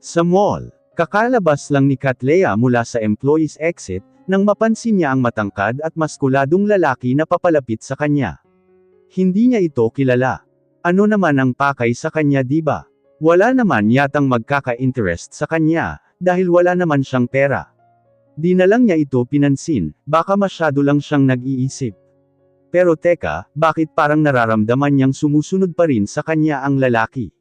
Sa mall, kakalabas lang ni Catlea mula sa employee's exit, nang mapansin niya ang matangkad at maskuladong lalaki na papalapit sa kanya. Hindi niya ito kilala. Ano naman ang pakay sa kanya, diba? Wala naman yatang magkaka-interest sa kanya, dahil wala naman siyang pera. Di na lang niya ito pinansin, baka masyado lang siyang nag-iisip. Pero teka, bakit parang nararamdaman niyang sumusunod pa rin sa kanya ang lalaki?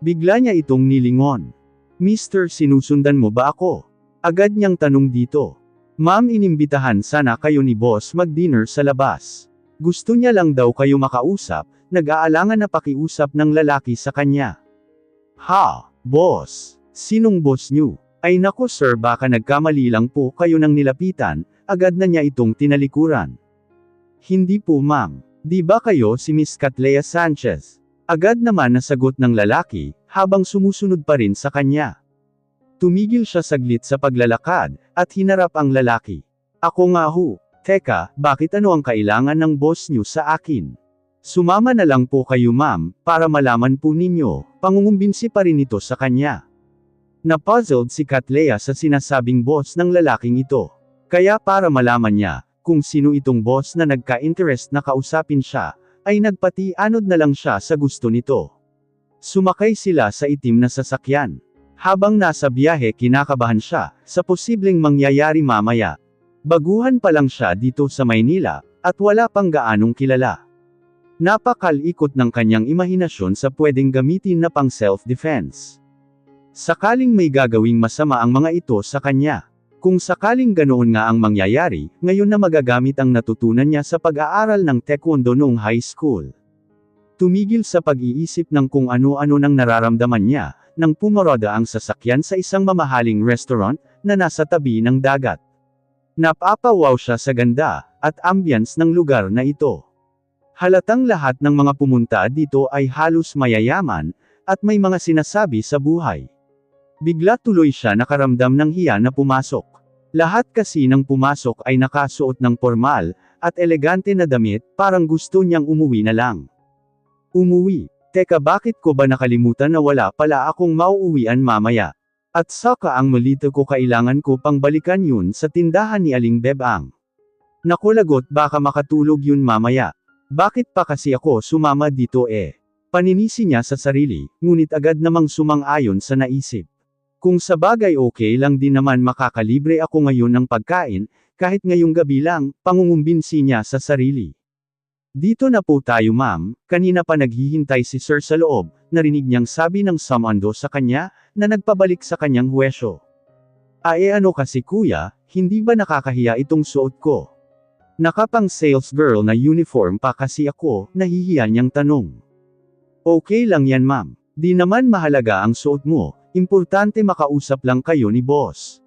Bigla niya itong nilingon. Mister, sinusundan mo ba ako? Agad niyang tanong dito. Ma'am, inimbitahan sana kayo ni boss mag-dinner sa labas. Gusto niya lang daw kayo makausap, nag-aalangan na pakiusap ng lalaki sa kanya. Ha, boss? Sinong boss niyo? Ay naku sir, baka nagkamali lang po kayo ng nilapitan, agad na niya itong tinalikuran. Hindi po ma'am, di ba kayo si Miss Catlea Sanchez? Agad naman nasagot ng lalaki, habang sumusunod pa rin sa kanya. Tumigil siya saglit sa paglalakad, at hinarap ang lalaki. Ako nga ho. Teka, bakit ano ang kailangan ng boss niyo sa akin? Sumama na lang po kayo ma'am, para malaman po ninyo, pangungumbinsi pa rin ito sa kanya. Napuzzled si Catlea sa sinasabing boss ng lalaking ito. Kaya para malaman niya, kung sino itong boss na nagka-interest na kausapin siya, ay nagpati-anod na lang siya sa gusto nito. Sumakay sila sa itim na sasakyan. Habang nasa biyahe kinakabahan siya, sa posibleng mangyayari mamaya. Baguhan pa lang siya dito sa Maynila, at wala pang gaanong kilala. Napakalikot ng kanyang imahinasyon sa pwedeng gamitin na pang self-defense. Sakaling may gagawing masama ang mga ito sa kanya. Kung sakaling ganoon nga ang mangyayari, ngayon na magagamit ang natutunan niya sa pag-aaral ng taekwondo noong high school. Tumigil sa pag-iisip ng kung ano-ano nang nararamdaman niya, nang pumaroda ang sasakyan sa isang mamahaling restaurant, na nasa tabi ng dagat. Napapawaw siya sa ganda, at ambience ng lugar na ito. Halatang lahat ng mga pumunta dito ay halos mayayaman, at may mga sinasabi sa buhay. Bigla tuloy siya nakaramdam ng hiya na pumasok. Lahat kasi ng pumasok ay nakasuot ng formal, at elegante na damit, parang gusto niyang umuwi na lang. Umuwi? Teka, bakit ko ba nakalimutan na wala pala akong mauuwian mamaya? At saka ang malito ko, kailangan ko pang balikan yun sa tindahan ni Aling Bebang. Nakulagot, baka makatulog yun mamaya. Bakit pa kasi ako sumama dito eh? Paninisi niya sa sarili, ngunit agad namang sumang-ayon sa naisip. Kung sa bagay okay lang din naman makakalibre ako ngayon ng pagkain, kahit ngayong gabi lang, pangungumbinsi niya sa sarili. Dito na po tayo ma'am, kanina pa naghihintay si sir sa loob, narinig niyang sabi ng samando sa kanya, na nagpabalik sa kanyang huwesyo. Ano kasi kuya, hindi ba nakakahiya itong suot ko? Nakapang sales girl na uniform pa kasi ako, nahihiya niyang tanong. Okay lang yan ma'am, di naman mahalaga ang suot mo. Importante makausap lang kayo ni boss.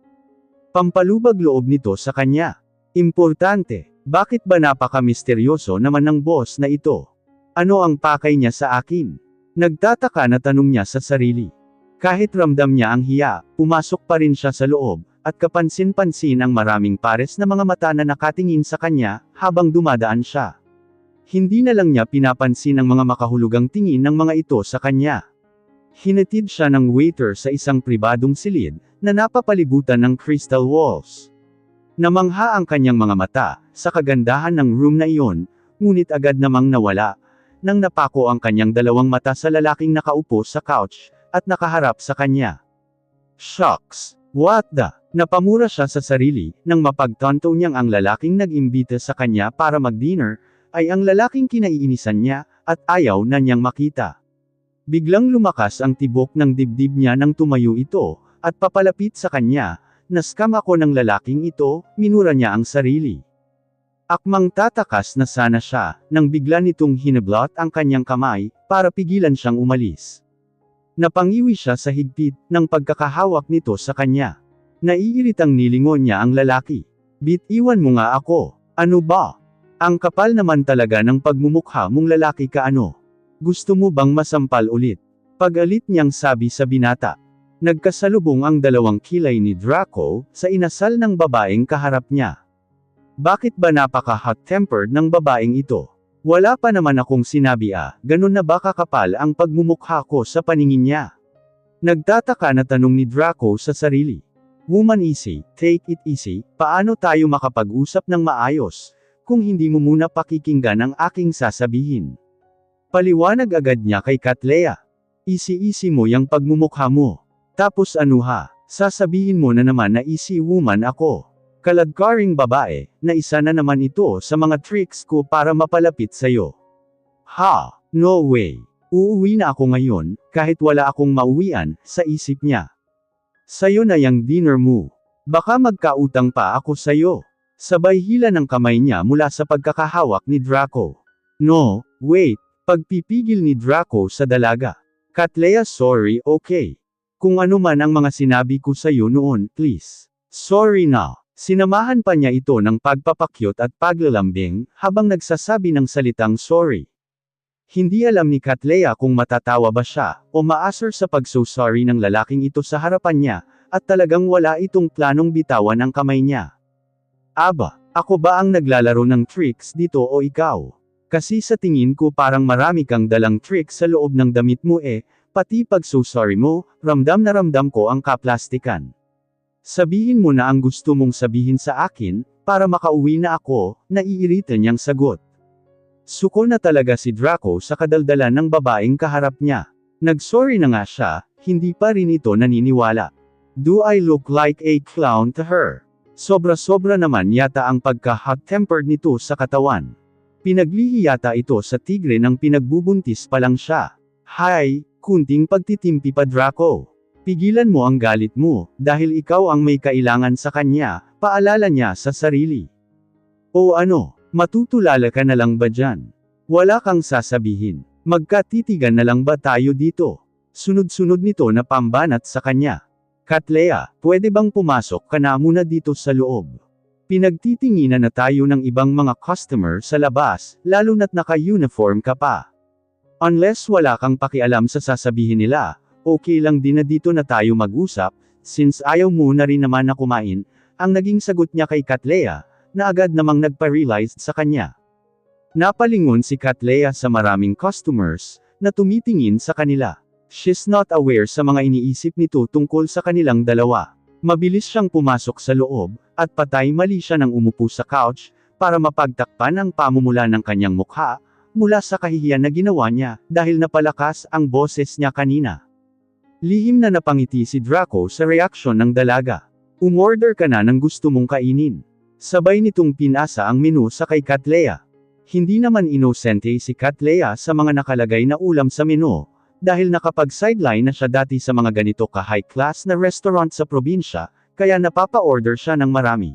Pampalubag loob nito sa kanya. Importante, bakit ba napaka-misteryoso naman ng boss na ito? Ano ang pakay niya sa akin? Nagtataka na tanong niya sa sarili. Kahit ramdam niya ang hiya, pumasok pa rin siya sa loob, at kapansin-pansin ang maraming pares na mga mata na nakatingin sa kanya, habang dumadaan siya. Hindi na lang niya pinapansin ang mga makahulugang tingin ng mga ito sa kanya. Hinatid siya ng waiter sa isang pribadong silid, na napapalibutan ng crystal walls. Namangha ang kanyang mga mata, sa kagandahan ng room na iyon, ngunit agad namang nawala, nang napako ang kanyang dalawang mata sa lalaking nakaupo sa couch, at nakaharap sa kanya. Shocks! What the? Napamura siya sa sarili, nang mapagtanto niyang ang lalaking nag-imbita sa kanya para mag-dinner, ay ang lalaking kinaiinisan niya, at ayaw na niyang makita. Biglang lumakas ang tibok ng dibdib niya nang tumayo ito, at papalapit sa kanya. Naskam ako ng lalaking ito, minura niya ang sarili. Akmang tatakas na sana siya, nang bigla nitong hinablot ang kanyang kamay, para pigilan siyang umalis. Napangiwi siya sa higpit, ng pagkakahawak nito sa kanya. Naiiritang nilingon niya ang lalaki. Bitiwan mo nga ako. Ano ba? Ang kapal naman talaga ng pagmumukha mong lalaki ka ano? Gusto mo bang masampal ulit? Pag-alit niyang sabi sa binata. Nagkasalubong ang dalawang kilay ni Draco, sa inasal ng babaeng kaharap niya. Bakit ba napaka-hot-tempered ng babaeng ito? Wala pa naman akong sinabi ganun na ba kakapal ang pagmumukha ko sa paningin niya? Nagtataka na tanong ni Draco sa sarili. Woman easy, take it easy, paano tayo makapag-usap ng maayos, kung hindi mo muna pakikinggan ang aking sasabihin? Paliwanag agad niya kay Cattleya. Easy-easy mo yang pagmumukha mo. Tapos ano ha, sasabihin mo na naman na easy woman ako. Kaladkaring babae, na isa na naman ito sa mga tricks ko para mapalapit sa'yo. Ha, no way. Uuwi na ako ngayon, kahit wala akong mauwian, sa isip niya. Sayo na yang dinner mo. Baka magkautang pa ako sayo. Sabay hila ng kamay niya mula sa pagkakahawak ni Draco. No, wait, pagpipigil ni Draco sa dalaga. Cattleya sorry okay. Kung ano man ang mga sinabi ko sayo noon, please. Sorry na. Sinamahan pa niya ito ng pagpapakyut at paglalambing, habang nagsasabi ng salitang sorry. Hindi alam ni Cattleya kung matatawa ba siya, o maasar sa pag-so-sorry ng lalaking ito sa harapan niya, at talagang wala itong planong bitawan ang kamay niya. Aba, ako ba ang naglalaro ng tricks dito o ikaw? Kasi sa tingin ko parang marami kang dalang tricks sa loob ng damit mo pati pag-so-sorry mo, ramdam na ramdam ko ang kaplastikan. Sabihin mo na ang gusto mong sabihin sa akin, para makauwi na ako, naiirita niyang sagot. Suko na talaga si Draco sa kadaldalan ng babaeng kaharap niya. Nag-sorry na nga siya, hindi pa rin ito naniniwala. Do I look like a clown to her? Sobra-sobra naman yata ang pagka-hot-tempered nito sa katawan. Pinaglihi yata ito sa tigre nang pinagbubuntis pa lang siya. Hay, kunting pagtitimpi pa Draco. Pigilan mo ang galit mo, dahil ikaw ang may kailangan sa kanya, paalala niya sa sarili. O ano? Matutulala ka na lang ba dyan? Wala kang sasabihin. Magkatitigan na lang ba tayo dito? Sunod-sunod nito na pambanat sa kanya. Cattleya, pwede bang pumasok ka na muna dito sa loob? Pinagtitinginan na tayo ng ibang mga customer sa labas, lalo na't naka-uniform ka pa. Unless wala kang pakialam sa sasabihin nila, okay lang din na dito na tayo mag-usap, since ayaw mo na rin naman na kumain, ang naging sagot niya kay Cattleya, na agad namang nagpa-realize sa kanya. Napalingon si Cattleya sa maraming customers, na tumitingin sa kanila. She's not aware sa mga iniisip nito tungkol sa kanilang dalawa. Mabilis siyang pumasok sa loob, at patay-mali siya nang umupo sa couch, para mapagtakpan ang pamumula ng kanyang mukha, mula sa kahihiyan na ginawa niya, dahil napalakas ang boses niya kanina. Lihim na napangiti si Draco sa reaksyon ng dalaga. Umorder ka na ng gusto mong kainin. Sabay nitong pinasa ang menu sa kay Cattleya. Hindi naman inosente si Cattleya sa mga nakalagay na ulam sa menu, dahil nakapag-sideline na siya dati sa mga ganito ka-high class na restaurant sa probinsya, kaya napapa-order siya ng marami.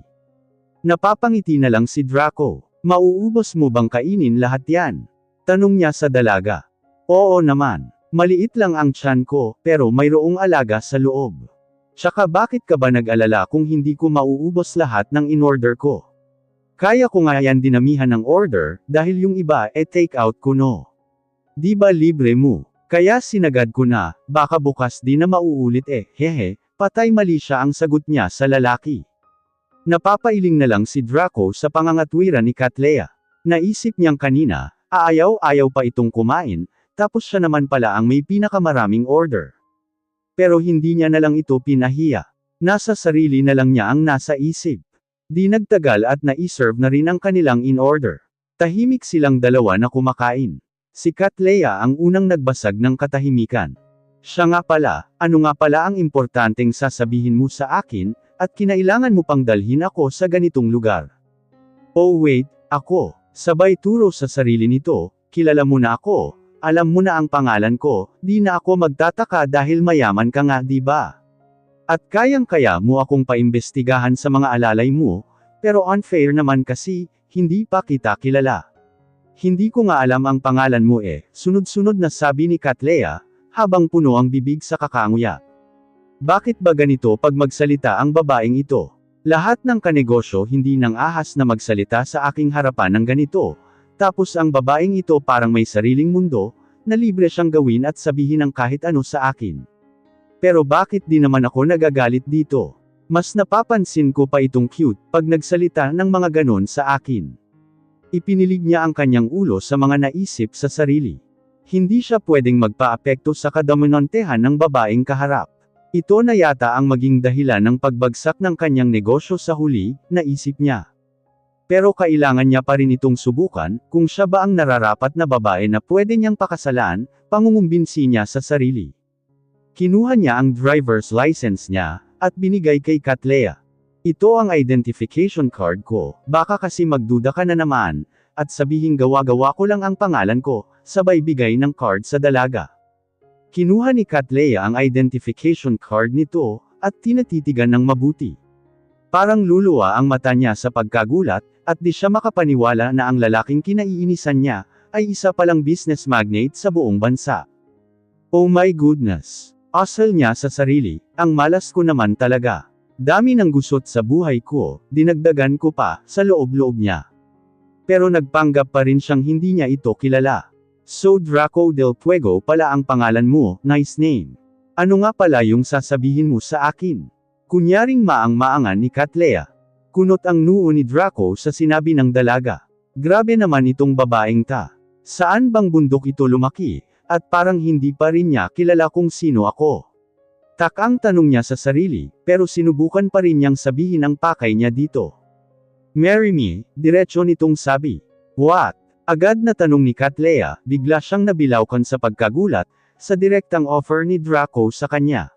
Napapangiti na lang si Draco. Mauubos mo bang kainin lahat yan? Tanong niya sa dalaga. Oo naman. Maliit lang ang tiyan ko, pero mayroong alaga sa loob. Tsaka bakit ka ba nag-alala kung hindi ko mauubos lahat ng in-order ko? Kaya ko nga yan dinamihan ng order, dahil yung iba take out ko no. Di ba libre mo? Kaya sinagad ko na, baka bukas di na mauulit hehe, patay mali siya ang sagot niya sa lalaki. Napapailing na lang si Draco sa pangangatwiran ni Cattleya. Naisip niyang kanina, aayaw-ayaw pa itong kumain, tapos siya naman pala ang may pinakamaraming order. Pero hindi niya na lang ito pinahiya. Nasa sarili na lang niya ang nasa isip. Di nagtagal at naiserve na rin ang kanilang in-order. Tahimik silang dalawa na kumakain. Si Cattleya ang unang nagbasag ng katahimikan. Siya nga pala, ano nga pala ang importanteng sasabihin mo sa akin, at kinailangan mo pang dalhin ako sa ganitong lugar? Oh wait, ako. Sabay turo sa sarili nito, kilala mo na ako. Alam mo na ang pangalan ko, di na ako magtataka dahil mayaman ka nga di ba? At kayang-kaya mo akong paimbestigahan sa mga alalay mo, pero unfair naman kasi, hindi pa kita kilala. Hindi ko nga alam ang pangalan mo sunod-sunod na sabi ni Cattleya, habang puno ang bibig sa kakanguya. Bakit ba ganito pag magsalita ang babaeng ito? Lahat ng kanegosyo hindi nang ahas na magsalita sa aking harapan ng ganito. Tapos ang babaeng ito parang may sariling mundo, na libre siyang gawin at sabihin ng kahit ano sa akin. Pero bakit di naman ako nagagalit dito? Mas napapansin ko pa itong cute, pag nagsalita ng mga ganon sa akin. Ipinilig niya ang kanyang ulo sa mga naisip sa sarili. Hindi siya pwedeng magpaapekto sa kadominantehan ng babaeng kaharap. Ito na yata ang maging dahilan ng pagbagsak ng kanyang negosyo sa huli, naisip niya. Pero kailangan niya pa rin itong subukan, kung siya ba ang nararapat na babae na pwede niyang pakasalan, pangungumbinsi niya sa sarili. Kinuha niya ang driver's license niya, at binigay kay Cattleya. Ito ang identification card ko, baka kasi magduda ka na naman, at sabihing gawa-gawa ko lang ang pangalan ko, sabay bigay ng card sa dalaga. Kinuha ni Cattleya ang identification card nito, at tinatitigan ng mabuti. Parang luluwa ang mata niya sa pagkagulat, at di siya makapaniwala na ang lalaking kinaiinisan niya, ay isa palang business magnate sa buong bansa. Oh my goodness! Asal niya sa sarili, ang malas ko naman talaga. Dami ng gusot sa buhay ko, dinagdagan ko pa, sa loob-loob niya. Pero nagpanggap pa rin siyang hindi niya ito kilala. So Draco del Fuego pala ang pangalan mo, nice name. Ano nga pala yung sasabihin mo sa akin? Kunyaring maang-maangan ni Cattleya. Kunot ang noo ni Draco sa sinabi ng dalaga. Grabe naman itong babaeng ta. Saan bang bundok ito lumaki, at parang hindi pa rin niya kilala kung sino ako. Takang tanong niya sa sarili, pero sinubukan pa rin niyang sabihin ang pakay niya dito. Marry me, diretso nitong sabi. What? Agad na tanong ni Cattleya, bigla siyang nabilaukan sa pagkagulat, sa direktang offer ni Draco sa kanya.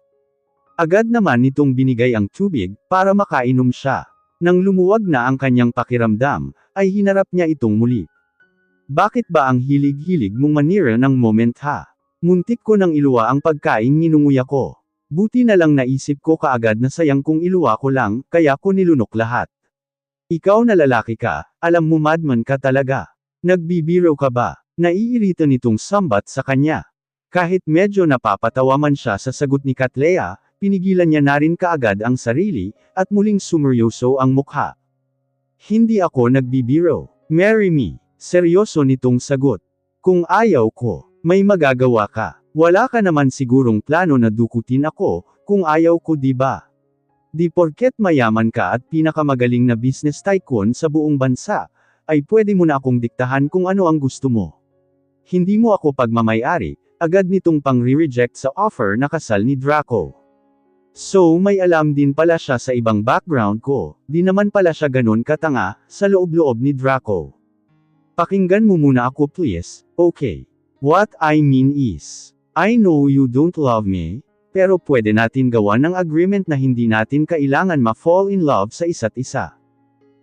Agad naman nitong binigay ang tubig, para makainom siya. Nang lumuwag na ang kanyang pakiramdam, ay hinarap niya itong muli. Bakit ba ang hilig-hilig mong manira ng moment ha? Muntik ko nang iluwa ang pagkaing ninunguya ko. Buti na lang naisip ko kaagad na sayang kung iluwa ko lang, kaya ko nilunok lahat. Ikaw na lalaki ka, alam mo madman ka talaga. Nagbibiro ka ba? Naiirita nitong sambat sa kanya. Kahit medyo napapatawa man siya sa sagot ni Cattleya, pinigilan niya na rin kaagad ang sarili, at muling sumeryoso ang mukha. Hindi ako nagbibiro. Marry me. Seryoso nitong sagot. Kung ayaw ko, may magagawa ka. Wala ka naman sigurong plano na dukutin ako, kung ayaw ko di ba? Di porket mayaman ka at pinakamagaling na business tycoon sa buong bansa, ay pwede mo na akong diktahan kung ano ang gusto mo. Hindi mo ako pagmamayari, agad nitong pang-re-reject sa offer na kasal ni Draco. So may alam din pala siya sa ibang background ko, di naman pala siya ganun katanga, sa loob-loob ni Draco. Pakinggan mo muna ako please, okay? What I mean is, I know you don't love me, pero pwede natin gawa ng agreement na hindi natin kailangan ma-fall in love sa isa't isa.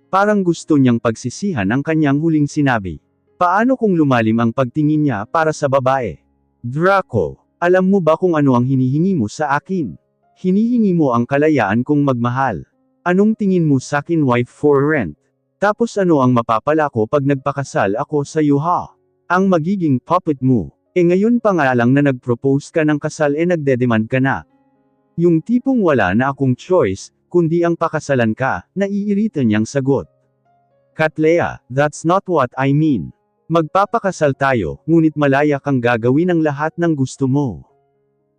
Parang gusto niyang pagsisihan ang kanyang huling sinabi. Paano kung lumalim ang pagtingin niya para sa babae? Draco, alam mo ba kung ano ang hinihingi mo sa akin? Hinihingi mo ang kalayaan kong magmahal. Anong tingin mo sakin wife for rent? Tapos ano ang mapapala ko pag nagpakasal ako sa iyo ha? Ang magiging puppet mo. Ngayon pa nga lang na nag-propose ka ng kasal nagdedemand ka na. Yung tipong wala na akong choice, kundi ang pakasalan ka, naiirita niyang sagot. Cattleya, that's not what I mean. Magpapakasal tayo, ngunit malaya kang gagawin ang lahat ng gusto mo.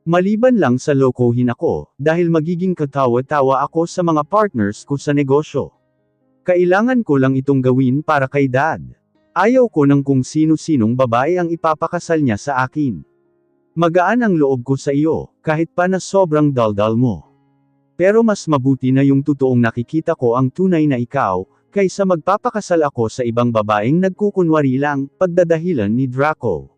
Maliban lang sa lokohin ako, dahil magiging katawa-tawa ako sa mga partners ko sa negosyo. Kailangan ko lang itong gawin para kay dad. Ayaw ko ng kung sino-sinong babae ang ipapakasal niya sa akin. Magaan ang loob ko sa iyo, kahit pa na sobrang daldal mo. Pero mas mabuti na yung totoong nakikita ko ang tunay na ikaw, kaysa magpapakasal ako sa ibang babaeng nagkukunwari lang, pagdadahilan ni Draco.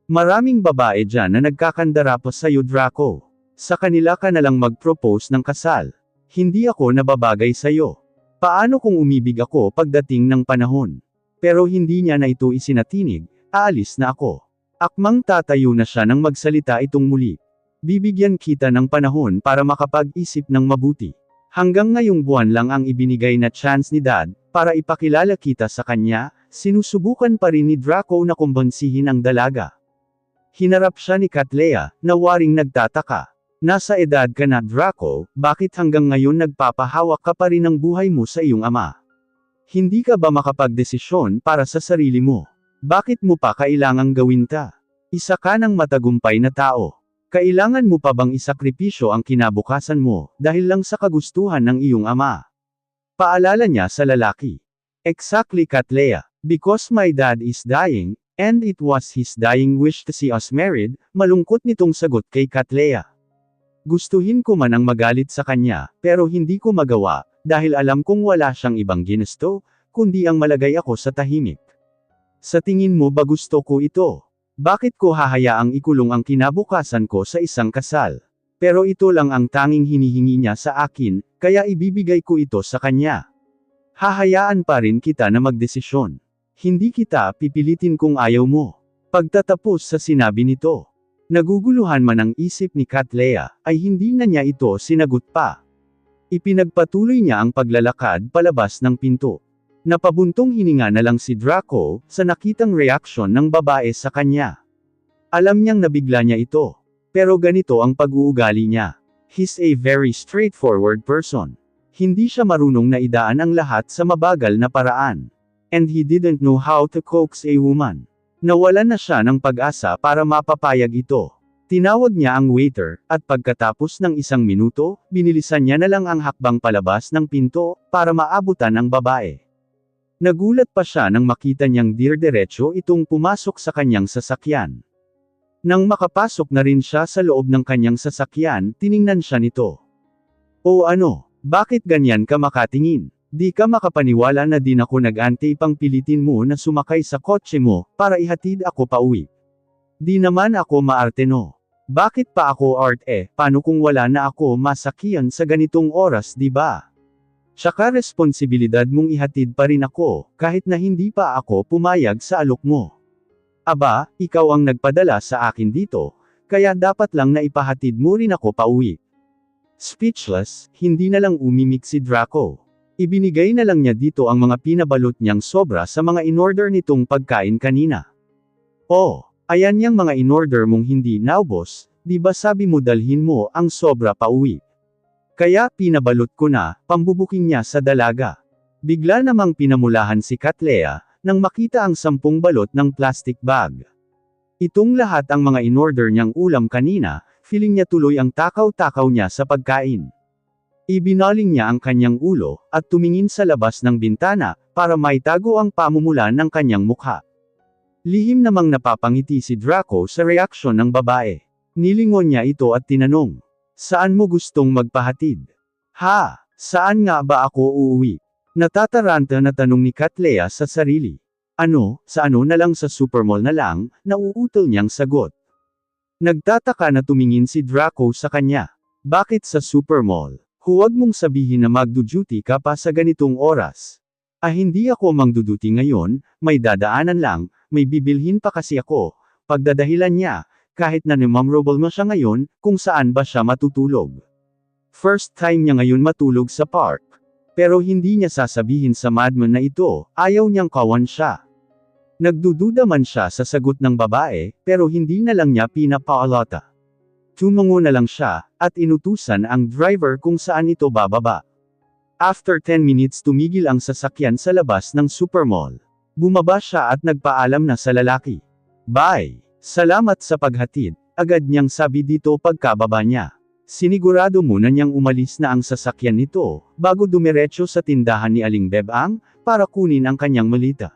Maraming babae dyan na nagkakandara pa sa'yo Draco. Sa kanila ka nalang mag-propose ng kasal. Hindi ako nababagay sa'yo. Paano kung umibig ako pagdating ng panahon? Pero hindi niya na ito isinatinig, aalis na ako. Akmang tatayo na siya nang magsalita itong muli. Bibigyan kita ng panahon para makapag-isip ng mabuti. Hanggang ngayong buwan lang ang ibinigay na chance ni Dad, para ipakilala kita sa kanya, sinusubukan pa rin ni Draco na kumbansihin ang dalaga. Hinarap siya ni Cattleya, na waring nagtataka. Nasa edad ka na Draco, bakit hanggang ngayon nagpapahawak ka pa rin ng buhay mo sa iyong ama? Hindi ka ba makapagdesisyon para sa sarili mo? Bakit mo pa kailangang gawin ta? Isa ka ng matagumpay na tao. Kailangan mo pa bang isakripisyo ang kinabukasan mo, dahil lang sa kagustuhan ng iyong ama? Paalala niya sa lalaki. Exactly Cattleya. Because my dad is dying, And it was his dying wish to see us married, malungkot nitong sagot kay Cattleya. Gustuhin ko man ang magalit sa kanya, pero hindi ko magawa, dahil alam kong wala siyang ibang ginusto, kundi ang malagay ako sa tahimik. Sa tingin mo ba gusto ko ito? Bakit ko hahayaang ikulong ang kinabukasan ko sa isang kasal? Pero ito lang ang tanging hinihingi niya sa akin, kaya ibibigay ko ito sa kanya. Hahayaan pa rin kita na magdesisyon. Hindi kita pipilitin kung ayaw mo. Pagtatapos sa sinabi nito, naguguluhan man ang isip ni Cattleya, ay hindi na niya ito sinagot pa. Ipinagpatuloy niya ang paglalakad palabas ng pinto. Napabuntong hininga na lang si Draco, sa nakitang reaksyon ng babae sa kanya. Alam niyang nabigla niya ito. Pero ganito ang pag-uugali niya. He's a very straightforward person. Hindi siya marunong na idaan ang lahat sa mabagal na paraan. And he didn't know how to coax a woman. Nawalan na siya ng pag-asa para mapapayag ito. Tinawag niya ang waiter, at pagkatapos ng 1 minuto, binilisan niya na lang ang hakbang palabas ng pinto, para maabutan ang babae. Nagulat pa siya nang makita niyang dire-diretso itong pumasok sa kanyang sasakyan. Nang makapasok na rin siya sa loob ng kanyang sasakyan, tiningnan siya nito. O ano, bakit ganyan ka makatingin? Di ka makapaniwala na din ako nag-ante pang pilitin mo na sumakay sa kotse mo, para ihatid ako pa uwi. Di naman ako maarte no. Bakit pa ako paano kung wala na ako masakyan sa ganitong oras di ba? Tsaka responsibilidad mong ihatid pa rin ako, kahit na hindi pa ako pumayag sa alok mo. Aba, ikaw ang nagpadala sa akin dito, kaya dapat lang na ipahatid mo rin ako pa uwi. Speechless, hindi na lang umimik si Draco. Ibinigay na lang niya dito ang mga pinabalot niyang sobra sa mga inorder nitong pagkain kanina. Oh, ayan yang mga inorder mong hindi naubos, di ba sabi mo dalhin mo ang sobra pa uwi? Kaya pinabalot ko na, pambubuking niya sa dalaga. Bigla namang pinamulahan si Cattleya, nang makita ang 10 balot ng plastic bag. Itong lahat ang mga inorder niyang ulam kanina, feeling niya tuloy ang takaw-takaw niya sa pagkain. Ibinaling niya ang kanyang ulo, at tumingin sa labas ng bintana, para maitago ang pamumula ng kanyang mukha. Lihim namang napapangiti si Draco sa reaksyon ng babae. Nilingon niya ito at tinanong, saan mo gustong magpahatid? Ha, saan nga ba ako uuwi? Natataranta na tanong ni Cattleya sa sarili. Ano, sa ano na lang sa supermall na lang, nauutol niyang sagot. Nagtataka na tumingin si Draco sa kanya. Bakit sa supermall? Huwag mong sabihin na magduduty ka pa sa ganitong oras. Hindi ako mangduduty ngayon, may dadaanan lang, may bibilhin pa kasi ako. Pagdadahilan niya, kahit na memorable mo siya ngayon, kung saan ba siya matutulog. First time niya ngayon matulog sa park. Pero hindi niya sasabihin sa madman na ito, ayaw niyang kawan siya. Nagdududa man siya sa sagot ng babae, pero hindi na lang niya pinapaalata. Tumungo na lang siya, at inutusan ang driver kung saan ito bababa. After 10 minutes tumigil ang sasakyan sa labas ng supermall. Bumaba siya at nagpaalam na sa lalaki. Bye! Salamat sa paghatid, agad niyang sabi dito pagkababa niya. Sinigurado muna niyang umalis na ang sasakyan nito, bago dumiretso sa tindahan ni Aling Bebang, para kunin ang kanyang malita.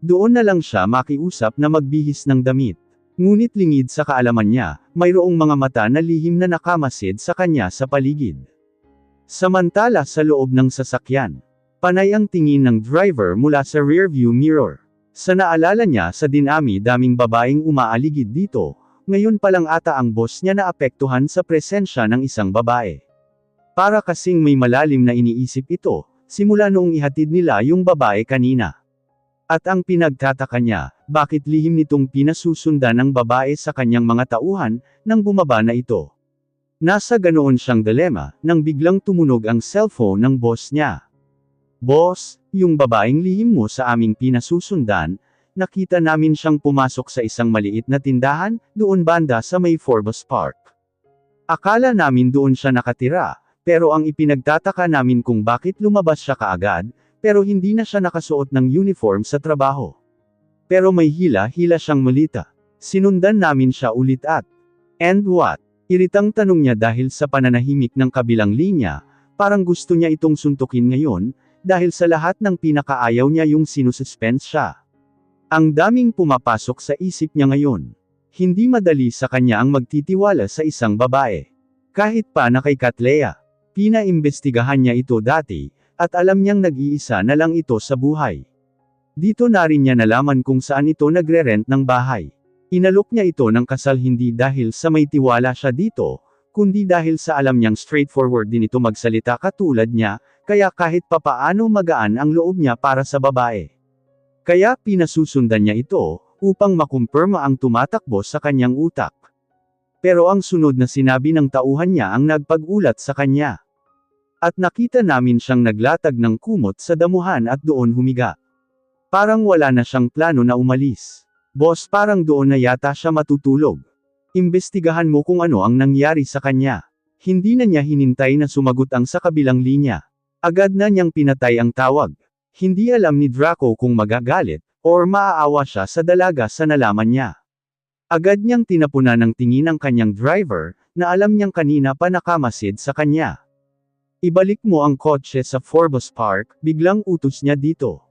Doon na lang siya makiusap na magbihis ng damit. Ngunit lingid sa kaalaman niya, mayroong mga mata na lihim na nakamasid sa kanya sa paligid. Samantala sa loob ng sasakyan, panay ang tingin ng driver mula sa rearview mirror. Sa naalala niya sa dinami-daming babaeng umaaligid dito, ngayon pa lang ata ang boss niya naapektuhan sa presensya ng isang babae. Para kasing may malalim na iniisip ito, simula noong ihatid nila yung babae kanina. At ang pinagtataka niya, bakit lihim nitong pinasusundan ng babae sa kanyang mga tauhan, nang bumaba na ito. Nasa ganoon siyang dilema, nang biglang tumunog ang cellphone ng boss niya. Boss, yung babaeng lihim mo sa aming pinasusundan, nakita namin siyang pumasok sa isang maliit na tindahan, doon banda sa may Forbes Park. Akala namin doon siya nakatira, pero ang ipinagtataka namin kung bakit lumabas siya kaagad, pero hindi na siya nakasuot ng uniform sa trabaho. Pero may hila-hila siyang malita. Sinundan namin siya ulit at, and what? Iritang tanong niya dahil sa pananahimik ng kabilang linya, parang gusto niya itong suntukin ngayon, dahil sa lahat ng pinakaayaw niya yung sinususpense siya. Ang daming pumapasok sa isip niya ngayon. Hindi madali sa kanya ang magtitiwala sa isang babae. Kahit pa na kay Catlea. Pinaimbestigahan niya ito dati, at alam niyang nag-iisa na lang ito sa buhay. Dito na rin niya nalaman kung saan ito nagre-rent ng bahay. Inalok niya ito ng kasal hindi dahil sa may tiwala siya dito, kundi dahil sa alam niyang straightforward din ito magsalita katulad niya, kaya kahit papaano magaan ang loob niya para sa babae. Kaya pinasusundan niya ito, upang makumpirma ang tumatakbo sa kanyang utak. Pero ang sunod na sinabi ng tauhan niya ang nagpag-ulat sa kanya. At nakita namin siyang naglatag ng kumot sa damuhan at doon humiga. Parang wala na siyang plano na umalis. Boss, parang doon na yata siya matutulog. Imbestigahan mo kung ano ang nangyari sa kanya. Hindi na niya hinintay na sumagot ang sa kabilang linya. Agad na niyang pinatay ang tawag. Hindi alam ni Draco kung magagalit, or maaawa siya sa dalaga sa nalaman niya. Agad niyang tinapunan ng tingin ang kanyang driver, na alam niyang kanina pa nakamasid sa kanya. Ibalik mo ang kotse sa Forbes Park, biglang utos niya dito.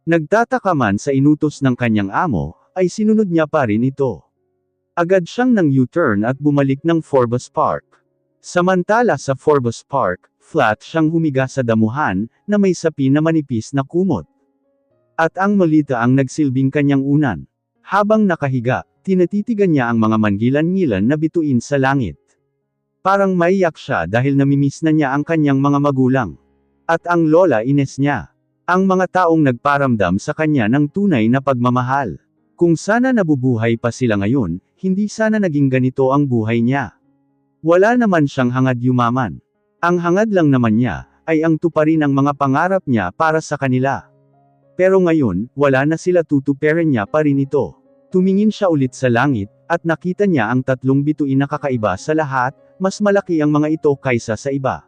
Nagtataka man sa inutos ng kanyang amo, ay sinunod niya pa rin ito. Agad siyang nang U-turn at bumalik ng Forbes Park. Samantala sa Forbes Park, flat siyang humiga sa damuhan, na may sapi na manipis na kumot. At ang malita ang nagsilbing kanyang unan. Habang nakahiga, tinatitigan niya ang mga manggilan-ngilan na bituin sa langit. Parang maiyak siya dahil namimiss na niya ang kanyang mga magulang. At ang lola Ines niya. Ang mga taong nagparamdam sa kanya ng tunay na pagmamahal. Kung sana nabubuhay pa sila ngayon, hindi sana naging ganito ang buhay niya. Wala naman siyang hangad yumaman. Ang hangad lang naman niya, ay ang tuparin ang mga pangarap niya para sa kanila. Pero ngayon, wala na sila tutuperin niya pa rin ito. Tumingin siya ulit sa langit, at nakita niya ang tatlong bituin na kakaiba sa lahat, mas malaki ang mga ito kaysa sa iba.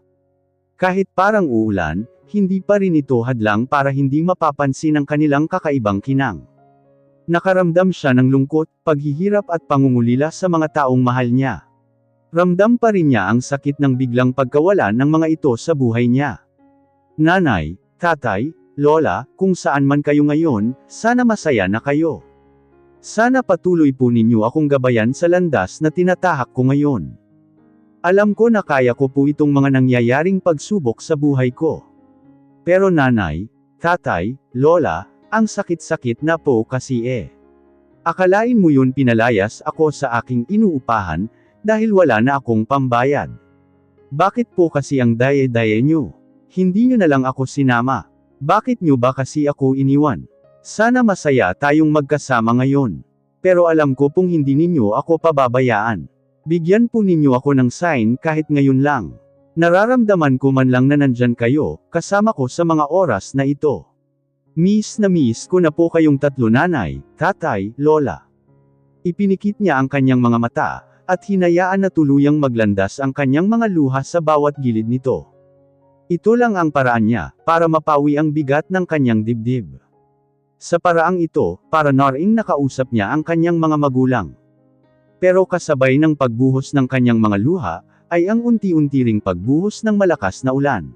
Kahit parang uulan, hindi pa rin ito hadlang para hindi mapapansin ang kanilang kakaibang kinang. Nakaramdam siya ng lungkot, paghihirap at pangungulila sa mga taong mahal niya. Ramdam pa rin niya ang sakit ng biglang pagkawala ng mga ito sa buhay niya. Nanay, tatay, lola, kung saan man kayo ngayon, sana masaya na kayo. Sana patuloy po ninyo akong gabayan sa landas na tinatahak ko ngayon. Alam ko na kaya ko po itong mga nangyayaring pagsubok sa buhay ko. Pero nanay, tatay, lola, ang sakit-sakit na po kasi Akalain mo yun pinalayas ako sa aking inuupahan, dahil wala na akong pambayad. Bakit po kasi ang daye-daye nyo? Hindi nyo na lang ako sinama. Bakit nyo ba kasi ako iniwan? Sana masaya tayong magkasama ngayon. Pero alam ko pong hindi ninyo ako pababayaan. Bigyan po ninyo ako ng sign kahit ngayon lang. Nararamdaman ko man lang na nandyan kayo, kasama ko sa mga oras na ito. Miss na miss ko na po kayong tatlo nanay, tatay, lola. Ipinikit niya ang kanyang mga mata, at hinayaan na tuluyang maglandas ang kanyang mga luha sa bawat gilid nito. Ito lang ang paraan niya, para mapawi ang bigat ng kanyang dibdib. Sa paraang ito, para naring nakausap niya ang kanyang mga magulang. Pero kasabay ng pagbuhos ng kanyang mga luha, ay ang unti-unti ring pagbuhos ng malakas na ulan.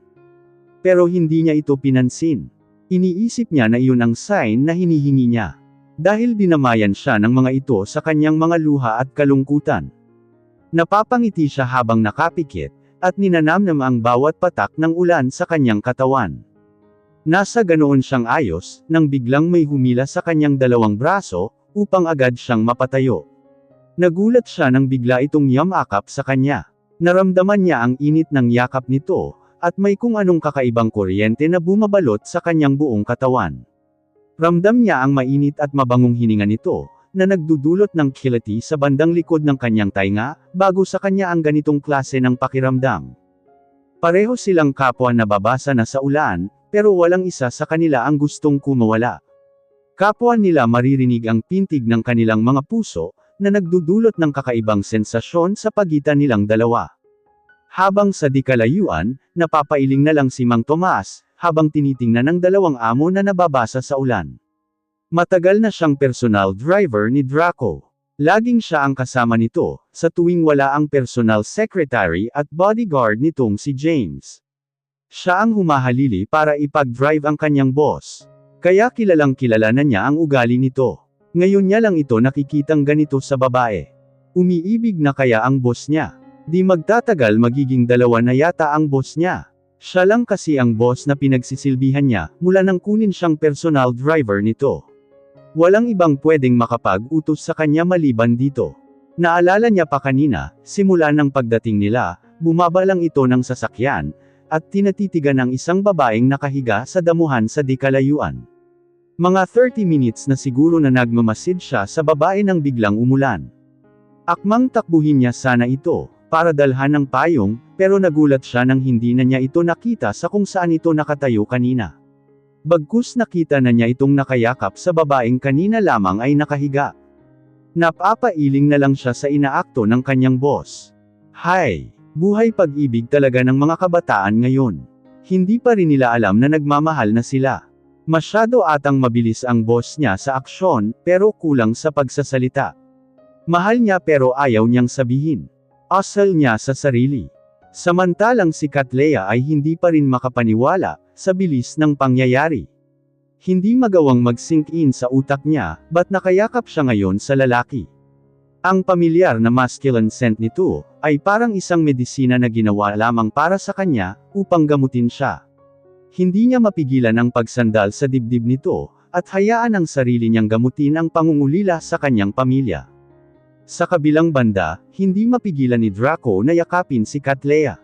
Pero hindi niya ito pinansin. Iniisip niya na iyon ang sign na hinihingi niya. Dahil dinamayan siya ng mga ito sa kanyang mga luha at kalungkutan. Napapangiti siya habang nakapikit, at ninanamnam ang bawat patak ng ulan sa kanyang katawan. Nasa ganoon siyang ayos, nang biglang may humila sa kanyang dalawang braso, upang agad siyang mapatayo. Nagulat siya nang bigla itong yamakap sa kanya. Naramdaman niya ang init ng yakap nito, at may kung anong kakaibang kuryente na bumabalot sa kanyang buong katawan. Ramdam niya ang mainit at mabangong hininga nito, na nagdudulot ng kilati sa bandang likod ng kanyang tainga, bago sa kanya ang ganitong klase ng pakiramdam. Pareho silang kapwa na babasa na sa ulan, pero walang isa sa kanila ang gustong kumawala. Kapwa nila maririnig ang pintig ng kanilang mga puso, na nagdudulot ng kakaibang sensasyon sa pagitan nilang dalawa. Habang sa di kalayuan, napapailing na lang si Mang Tomas, habang tinitingnan ng dalawang amo na nababasa sa ulan. Matagal na siyang personal driver ni Draco. Laging siya ang kasama nito, sa tuwing wala ang personal secretary at bodyguard nitong si James. Siya ang humahalili para ipag-drive ang kanyang boss. Kaya kilalang kilala na niya ang ugali nito. Ngayon niya lang ito nakikitang ganito sa babae. Umiibig na kaya ang boss niya. Di magtatagal magiging dalawa na yata ang boss niya. Siya lang kasi ang boss na pinagsisilbihan niya, mula nang kunin siyang personal driver nito. Walang ibang pwedeng makapag-utos sa kanya maliban dito. Naalala niya pa kanina, simula ng pagdating nila, bumaba lang ito ng sasakyan, at tinatitigan ng isang babaeng nakahiga sa damuhan sa di kalayuan. Mga 30 minutes na siguro na nagmamasid siya sa babae nang biglang umulan. Akmang takbuhin niya sana ito, para dalhan ng payong, pero nagulat siya nang hindi na niya ito nakita sa kung saan ito nakatayo kanina. Bagkus nakita na niya itong nakayakap sa babaeng kanina lamang ay nakahiga. Napapailing na lang siya sa inaakto ng kanyang boss. Hay! Buhay pag-ibig talaga ng mga kabataan ngayon. Hindi pa rin nila alam na nagmamahal na sila. Masyado atang mabilis ang boss niya sa aksyon, pero kulang sa pagsasalita. Mahal niya pero ayaw niyang sabihin. Asal niya sa sarili. Samantalang si Catlea ay hindi pa rin makapaniwala, sa bilis ng pangyayari. Hindi magawang mag-sink in sa utak niya, ba't nakayakap siya ngayon sa lalaki. Ang pamilyar na masculine scent nito, ay parang isang medisina na ginawa lamang para sa kanya, upang gamutin siya. Hindi niya mapigilan ang pagsandal sa dibdib nito, at hayaan ang sarili niyang gamutin ang pangungulila sa kanyang pamilya. Sa kabilang banda, hindi mapigilan ni Draco na yakapin si Catlea.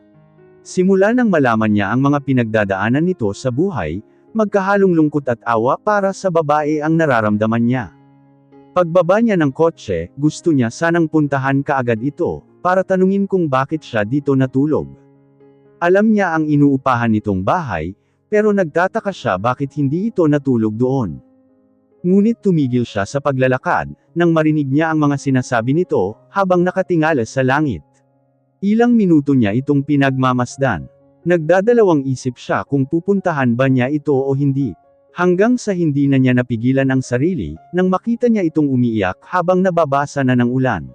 Simula nang malaman niya ang mga pinagdadaanan nito sa buhay, magkahalong lungkot at awa para sa babae ang nararamdaman niya. Pagbaba niya ng kotse, gusto niya sanang puntahan kaagad ito, para tanungin kung bakit siya dito natulog. Alam niya ang inuupahan nitong bahay, pero nagtataka siya bakit hindi ito natulog doon. Ngunit tumigil siya sa paglalakad, nang marinig niya ang mga sinasabi nito, habang nakatingala sa langit. Ilang minuto niya itong pinagmamasdan. Nagdadalawang isip siya kung pupuntahan ba niya ito o hindi. Hanggang sa hindi na niya napigilan ang sarili, nang makita niya itong umiiyak habang nababasa na ng ulan.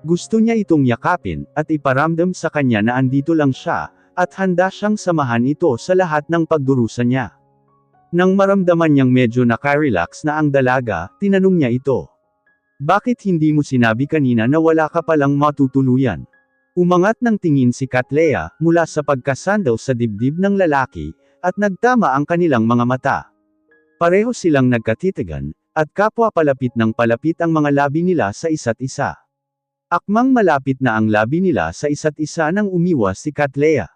Gusto niya itong yakapin, at iparamdam sa kanya na andito lang siya, at handa siyang samahan ito sa lahat ng pagdurusa niya. Nang maramdaman niyang medyo nakarelax na ang dalaga, tinanong niya ito. Bakit hindi mo sinabi kanina na wala ka palang matutuluyan? Umangat ng tingin si Catlea, mula sa pagkasandal sa dibdib ng lalaki, at nagtama ang kanilang mga mata. Pareho silang nagkatitigan, at kapwa palapit ng palapit ang mga labi nila sa isa't isa. Akmang malapit na ang labi nila sa isa't isa nang umiwas si Catlea.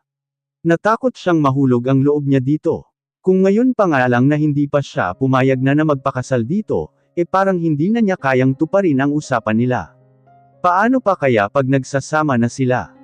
Natakot siyang mahulog ang loob niya dito. Kung ngayon pa nga lang na hindi pa siya pumayag na magpakasal dito, parang hindi na niya kayang tuparin ang usapan nila. Paano pa kaya pag nagsasama na sila?